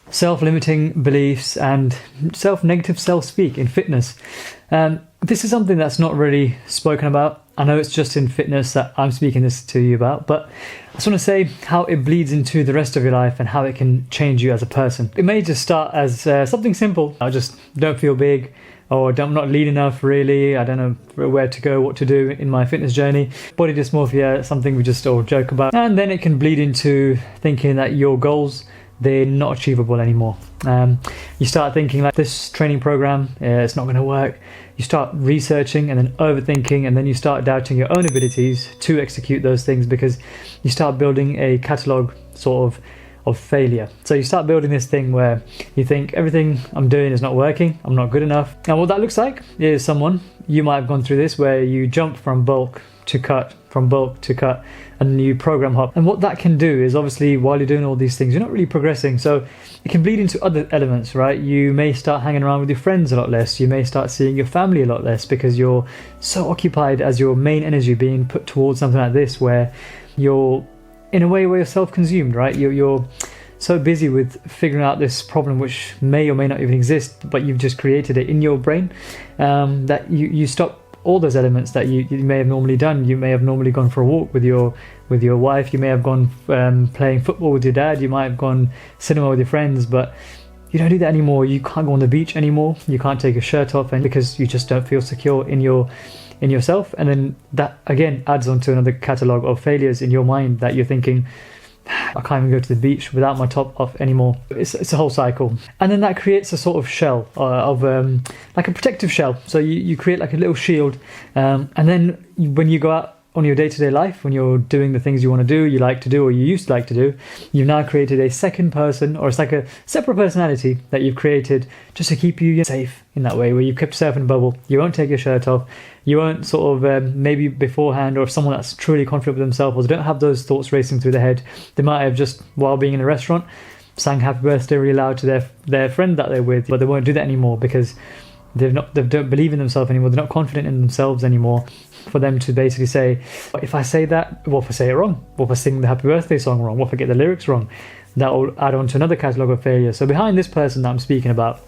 self-limiting beliefs and negative self-speak in fitness. This is something that's not really spoken about. I know it's just in fitness that I'm speaking this to you about, but I just want to say how it bleeds into the rest of your life and how it can change you as a person. It may just start as something simple. I just don't feel big, or I'm not lean enough really. I don't know where to go, what to do in my fitness journey. Body dysmorphia, something we just all joke about. And then it can bleed into thinking that your goals, they're not achievable anymore. You start thinking like this training program, it's not going to work. You start researching and then overthinking, and then you start doubting your own abilities to execute those things because you start building a catalogue sort of failure. So you start building this thing where you think everything I'm doing is not working, I'm not good enough. And what that looks like is someone, you might have gone through this, where you jump from bulk to cut, and you program hop. And what that can do is, obviously, while you're doing all these things, you're not really progressing. So it can bleed into other elements, right? You may start hanging around with your friends a lot less. You may start seeing your family a lot less because you're so occupied as your main energy being put towards something like this, where you're in a way where you're self-consumed, right? You're so busy with figuring out this problem which may or may not even exist, but you've just created it in your brain, that you stop all those elements that you may have normally done. You may have normally gone for a walk with your wife. You may have gone playing football with your dad. You might have gone cinema with your friends, but you don't do that anymore. You can't go on the beach anymore. You can't take your shirt off, and because you just don't feel secure in yourself. And then that again adds on to another catalogue of failures in your mind, that you're thinking, I can't even go to the beach without my top off anymore. It's a whole cycle. And then that creates a sort of shell of like a protective shell. So you create like a little shield. And then when you go out on your day-to-day life, when you're doing the things you want to do, you like to do, or you used to like to do, you've now created a second person, or it's like a separate personality that you've created just to keep you safe in that way, where you've kept yourself in a bubble. You won't take your shirt off. You won't sort of maybe beforehand, or if someone that's truly confident with themselves, or they don't have those thoughts racing through their head, they might have just, while being in a restaurant, sang happy birthday really loud to their friend that they're with, but they won't do that anymore because they don't believe in themselves anymore. They're not confident in themselves anymore, for them to basically say, if I say that, what if I say it wrong? What if I sing the happy birthday song wrong? What if I get the lyrics wrong? That will add on to another catalogue of failures. So behind this person that I'm speaking about,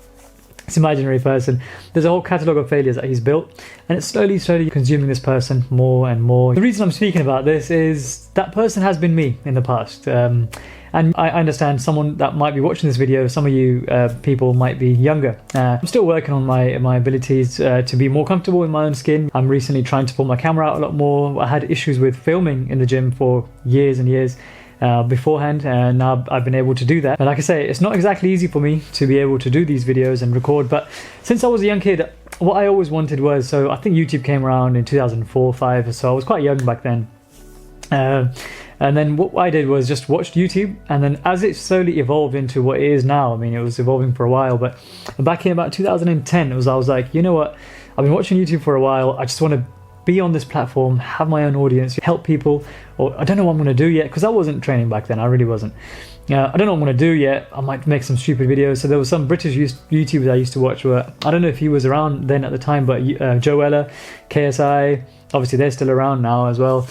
this imaginary person, there's a whole catalogue of failures that he's built, and it's slowly consuming this person more and more. The reason I'm speaking about this is that person has been me in the past. And I understand someone that might be watching this video, some of you people might be younger. I'm still working on my abilities to be more comfortable in my own skin. I'm recently trying to pull my camera out a lot more. I had issues with filming in the gym for years and years beforehand, and now I've been able to do that. And like I say, it's not exactly easy for me to be able to do these videos and record, but since I was a young kid, what I always wanted was, so I think YouTube came around in 2004, 5, so I was quite young back then. And then what I did was just watched YouTube, and then as it slowly evolved into what it is now, I mean, it was evolving for a while, but back in about 2010, I was like, you know what, I've been watching YouTube for a while, I just want to be on this platform, have my own audience, help people, or I don't know what I'm going to do yet, because I wasn't training back then, I really wasn't. I don't know what I'm going to do yet, I might make some stupid videos. So there was some British YouTubers I used to watch, where I don't know if he was around then at the time, but Joe Weller, KSI, obviously they're still around now as well.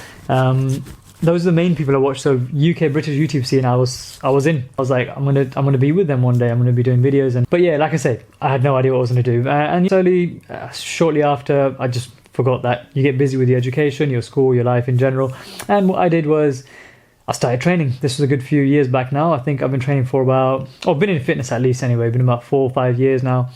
Those are the main people I watched. So UK British YouTube scene, I was in. I was like, I'm gonna be with them one day. I'm gonna be doing videos. But yeah, like I said, I had no idea what I was gonna do. And slowly, shortly after, I just forgot that. You get busy with your education, your school, your life in general. And what I did was, I started training. This was a good few years back now. I think I've been training for I've been in fitness at least anyway. Been about 4 or 5 years now.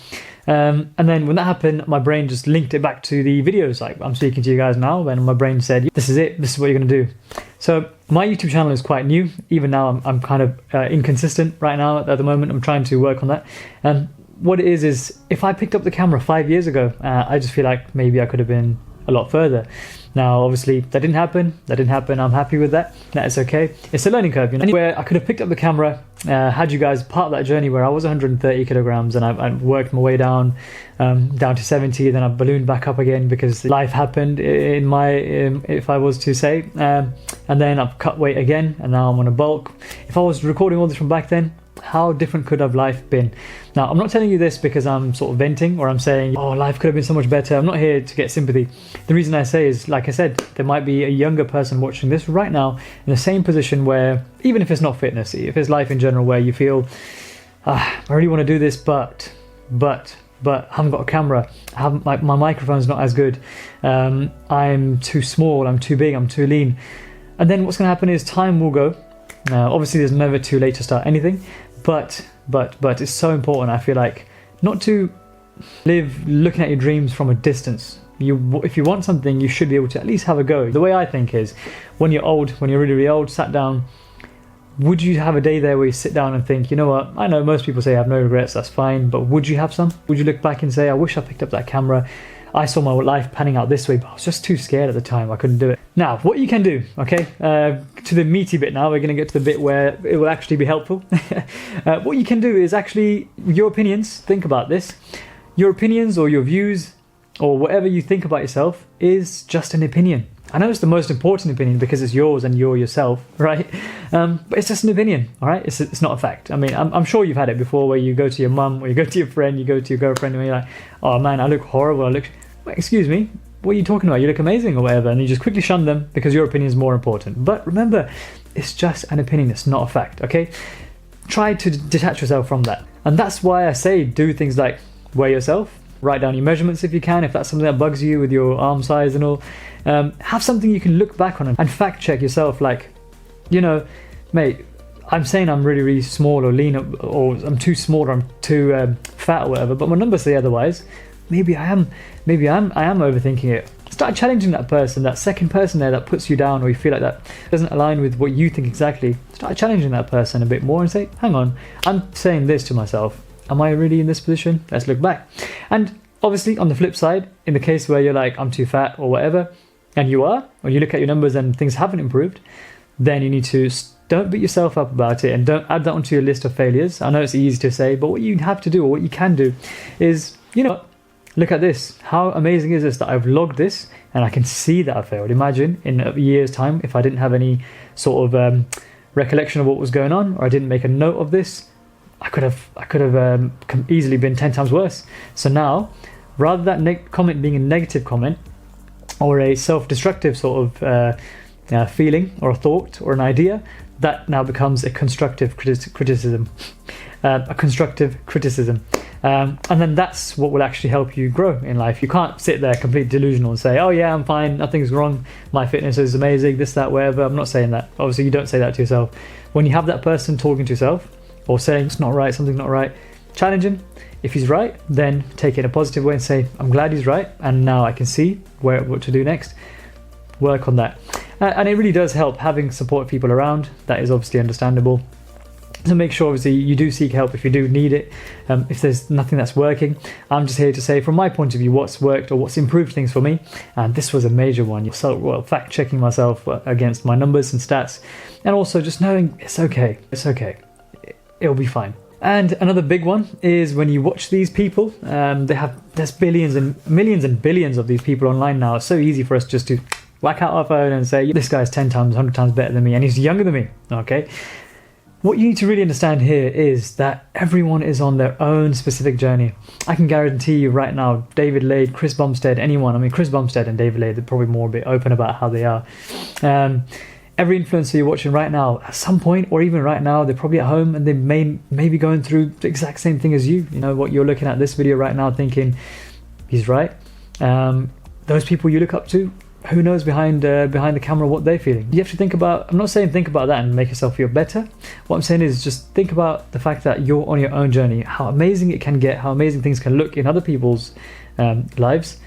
And then when that happened, my brain just linked it back to the videos. Like, I'm speaking to you guys now, and my brain said, this is it, this is what you're going to do. So my YouTube channel is quite new. Even now, I'm kind of inconsistent right now at the moment. I'm trying to work on that. And what it is if I picked up the camera 5 years ago, I just feel like maybe I could have been a lot further. Now, obviously, that didn't happen. I'm happy with that. That is okay. It's a learning curve. Anywhere I could have picked up the camera, had you guys part of that journey where I was 130 kilograms and I worked my way down to 70, then I ballooned back up again because life happened in my, if I was to say, and then I've cut weight again, and now I'm on a bulk. If I was recording all this from back then, how different could have life been? Now, I'm not telling you this because I'm sort of venting or I'm saying, oh, life could have been so much better. I'm not here to get sympathy. The reason I say is, like I said, there might be a younger person watching this right now in the same position where, even if it's not fitness, if it's life in general, where you feel I really want to do this, but I haven't got a camera. My microphone's not as good. I'm too small, I'm too big, I'm too lean. And then what's going to happen is time will go. Obviously, there's never too late to start anything, but it's so important, I feel like, not to live looking at your dreams from a distance. If you want something, you should be able to at least have a go. The way I think is, when you're old, when you're really, really old, sat down, would you have a day there where you sit down and think, you know what, I know most people say I have no regrets, that's fine, but would you have some? Would you look back and say, I wish I picked up that camera, I saw my life panning out this way, but I was just too scared at the time, I couldn't do it. Now, what you can do, okay, to the meaty bit now, we're going to get to the bit where it will actually be helpful. What you can do is actually, your opinions, think about this, your opinions or your views, or whatever you think about yourself is just an opinion. I know it's the most important opinion because it's yours and you're yourself, right? But it's just an opinion, all right? It's not a fact. I mean, I'm sure you've had it before where you go to your mum or you go to your friend, you go to your girlfriend and you're like, oh man, I look horrible. Wait, excuse me, what are you talking about? You look amazing or whatever. And you just quickly shun them because your opinion is more important. But remember, it's just an opinion. It's not a fact, okay? Try to detach yourself from that. And that's why I say do things like weigh yourself, write down your measurements if you can, if that's something that bugs you with your arm size and all. Have something you can look back on and fact check yourself, like, you know, mate, I'm saying I'm really, really small or lean or I'm too small or I'm too fat or whatever, but my numbers say otherwise. Maybe I am overthinking it. Start challenging that person, that second person there that puts you down or you feel like that doesn't align with what you think exactly. Start challenging that person a bit more and say, hang on, I'm saying this to myself. Am I really in this position? Let's look back. And obviously, on the flip side, in the case where you're like, I'm too fat or whatever, and you are, or you look at your numbers and things haven't improved, then you need to don't beat yourself up about it and don't add that onto your list of failures. I know it's easy to say, but what you have to do or what you can do is, you know, look at this. How amazing is this that I've logged this and I can see that I failed? Imagine in a year's time, if I didn't have any sort of recollection of what was going on, or I didn't make a note of this, I could have easily been 10 times worse. So now, rather than that comment being a negative comment or a self-destructive sort of feeling or a thought or an idea, that now becomes a constructive criticism. A constructive criticism. And then that's what will actually help you grow in life. You can't sit there completely delusional and say, oh yeah, I'm fine, nothing's wrong, my fitness is amazing, this, that, whatever. I'm not saying that. Obviously, you don't say that to yourself. When you have that person talking to yourself, or saying it's not right, something's not right, challenge him. If he's right, then take it in a positive way and say, I'm glad he's right, and now I can see what to do next. Work on that. And it really does help having support people around. That is obviously understandable. So make sure obviously you do seek help if you do need it. If there's nothing that's working, I'm just here to say from my point of view what's worked or what's improved things for me. And this was a major one. So fact checking myself against my numbers and stats, and also just knowing it's okay. It'll be fine. And another big one is when you watch these people, there's billions and millions and billions of these people online now. It's so easy for us just to whack out our phone and say, this guy's 10 times, 100 times better than me, and he's younger than me, okay? What you need to really understand here is that everyone is on their own specific journey. I can guarantee you right now, David Lade, Chris Bumstead, anyone, I mean, Chris Bumstead and David Lade, they're probably more a bit open about how they are. Every influencer you're watching right now, at some point, or even right now, they're probably at home and they may be going through the exact same thing as you. You know, what you're looking at this video right now thinking, he's right. Those people you look up to, who knows behind the camera what they're feeling. You have to think about, I'm not saying think about that and make yourself feel better. What I'm saying is just think about the fact that you're on your own journey, how amazing it can get, how amazing things can look in other people's lives.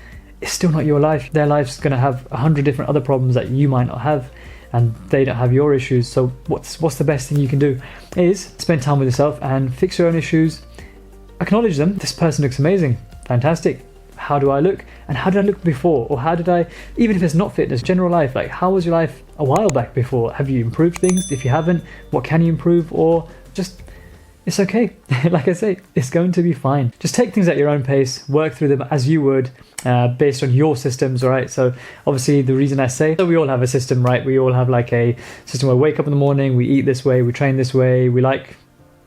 It's still not your life. Their life's going to have 100 different other problems that you might not have, and they don't have your issues. So what's the best thing you can do is spend time with yourself and fix your own issues, acknowledge them. This person looks amazing, fantastic. How do I look? And how did I look before? Or how did I, even if it's not fitness, general life, like how was your life a while back before? Have you improved things? If you haven't, what can you improve? Or just, it's okay. Like I say, it's going to be fine. Just take things at your own pace, work through them as you would, based on your systems, all right? So obviously the reason I say, so we all have a system, right? We all have like a system where we wake up in the morning, we eat this way, we train this way, we like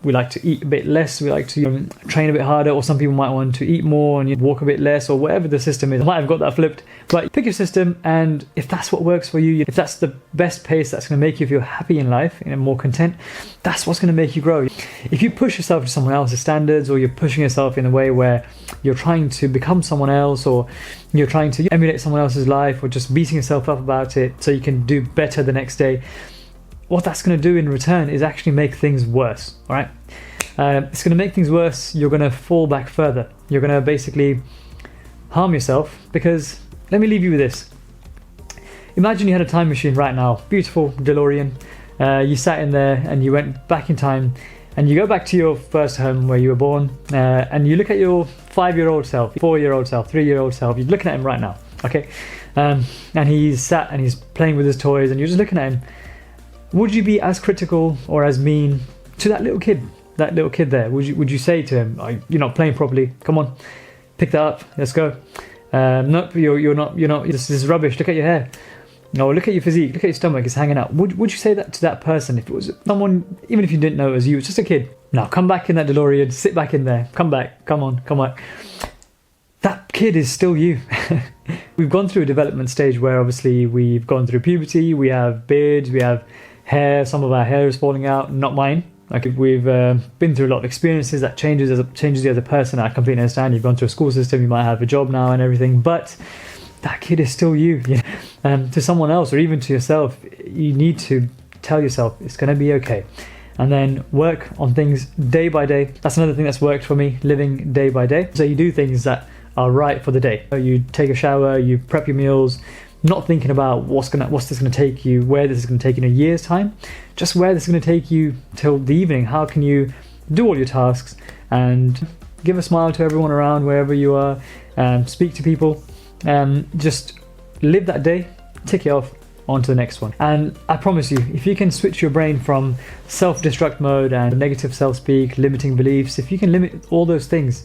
we like to eat a bit less, we like to train a bit harder, or some people might want to eat more and walk a bit less, or whatever the system is. I might have got that flipped, but pick your system, and if that's what works for you, if that's the best pace that's going to make you feel happy in life and more content, that's what's going to make you grow. If you push yourself to someone else's standards, or you're pushing yourself in a way where you're trying to become someone else, or you're trying to emulate someone else's life, or just beating yourself up about it so you can do better the next day, what that's going to do in return is actually make things worse. All right, it's going to make things worse. You're going to fall back further. You're going to basically harm yourself, because let me leave you with this. Imagine you had a time machine right now, beautiful DeLorean. You sat in there and you went back in time, and you go back to your first home where you were born, and you look at your 5-year-old self, 4-year-old self, 3-year-old self. You're looking at him right now, okay? And he's sat and he's playing with his toys, and you're just looking at him. Would you be as critical or as mean to that little kid? That little kid there? Would you say to him, oh, "You're not playing properly. Come on, pick that up. Let's go. Nope, you're not. This is rubbish. Look at your hair. No, look at your physique. Look at your stomach. It's hanging out." Would you say that to that person if it was someone, even if you didn't know it was you? It's just a kid. Now come back in that DeLorean. Sit back in there. Come back. Come on. Come back. That kid is still you. We've gone through a development stage where obviously we've gone through puberty. We have beards. We have hair. Some of our hair is falling out. Not mine. Like, we've been through a lot of experiences that changes you as a person. I completely understand. You've gone through a school system. You might have a job now and everything, but that kid is still you. To someone else, or even to yourself, you need to tell yourself it's going to be okay, and then work on things day by day. That's another thing that's worked for me, living day by day. So you do things that are right for the day. You take a shower, you prep your meals, not thinking about what's this going to take you, where this is going to take you in a year's time, just where this is going to take you till the evening. How can you do all your tasks and give a smile to everyone around wherever you are, speak to people, just live that day, tick it off, on to the next one. And I promise you, if you can switch your brain from self-destruct mode and negative self-speak, limiting beliefs, if you can limit all those things,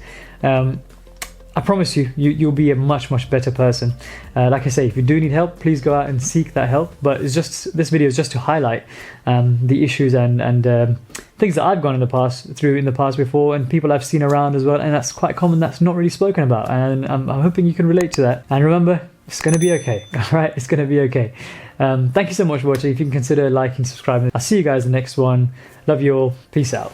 I promise you'll be a much better person. Like I say, if you do need help, please go out and seek that help. But this video is just to highlight the issues and things that I've gone in the past before, and people I've seen around as well. And that's quite common. That's not really spoken about. And I'm hoping you can relate to that. And remember, it's going to be okay. All right, it's going to be okay. Thank you so much for watching. If you can consider liking, subscribing. I'll see you guys in the next one. Love you all. Peace out.